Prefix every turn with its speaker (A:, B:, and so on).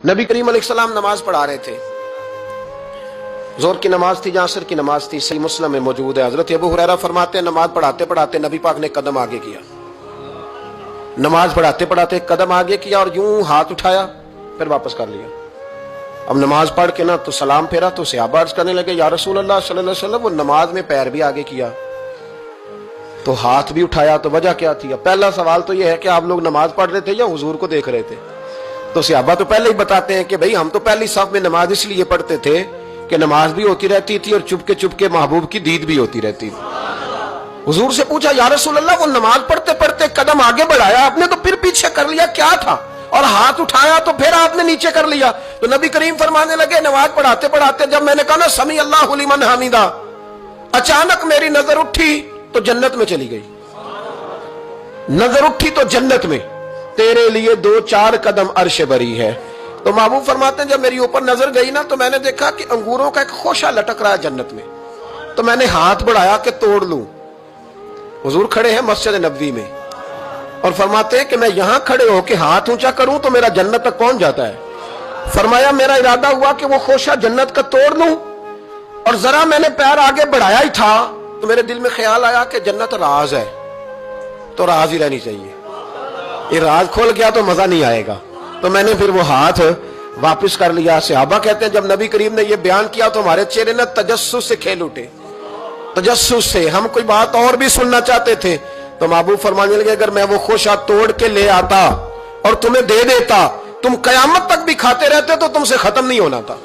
A: नबी करीम अलैहिस्सलाम नमाज पढ़ा रहे थे। जोहर की नमाज थी, असर की नमाज थी। सही मुस्लिम में मौजूद है। हजरत अबू हुरैरा फरमाते हैं नमाज पढ़ाते पढ़ाते नबी पाक ने कदम आगे किया। नमाज पढ़ाते पढ़ाते कदम आगे किया और यूं हाथ उठाया, फिर वापस कर लिया। अब नमाज पढ़ के ना तो सलाम फेरा तो सहाबा अर्ज करने लगे, या रसूल अल्लाह सल्लल्लाहु अलैहि वसल्लम, वो नमाज में पैर भी आगे किया तो हाथ भी उठाया, तो वजह क्या थी? पहला सवाल तो यह है कि आप लोग नमाज पढ़ रहे थे या हुजूर को देख रहे थे? तो सहाबा तो पहले ही बताते हैं कि भाई हम तो पहली साफ में नमाज इसलिए पढ़ते थे कि नमाज भी होती रहती थी और चुपके चुपके महबूब की दीद भी होती रहती थी। हुजूर से पूछा, या रसूल अल्लाह, वो नमाज पढ़ते पढ़ते कदम आगे बढ़ाया आपने तो फिर पीछे कर लिया, क्या था? और हाथ उठाया तो फिर आपने नीचे कर लिया। तो नबी करीम फरमाने लगे, नमाज पढ़ाते पढ़ाते जब मैंने कहा ना समी अल्लाहु लिमन हमीदा, अचानक मेरी नजर उठी तो जन्नत में चली गई। नजर उठी तो जन्नत में, तेरे लिए 2-4 कदम अर्श बरी है। तो महबूब फरमाते हैं जब मेरी ऊपर नजर गई ना तो मैंने देखा कि अंगूरों का एक खोशा लटक रहा है जन्नत में। तो मैंने हाथ बढ़ाया कि तोड़ लूं। हुजूर खड़े हैं मस्जिद नबवी में और फरमाते हैं कि मैं यहां खड़े होकर हाथ ऊंचा करूं तो मेरा जन्नत तक पहुंच जाता है। फरमाया मेरा इरादा हुआ कि वो खोशा जन्नत का तोड़ लूं और जरा मैंने पैर आगे बढ़ाया ही था तो मेरे दिल में ख्याल आया कि जन्नत राज है तो राज ही रहनी चाहिए, ये राज खोल गया तो मजा नहीं आएगा। तो मैंने फिर वो हाथ वापस कर लिया। सहाबा कहते हैं जब नबी करीम ने ये बयान किया तो हमारे चेहरे ने तजस्सुस से खेल उठे। तजस्सुस से हम कोई बात और भी सुनना चाहते थे। तो महबूब फरमाने लगे, अगर मैं वो खोशा तोड़ के ले आता और तुम्हें दे देता, तुम कयामत तक भी खाते रहते तो तुमसे खत्म नहीं होना था।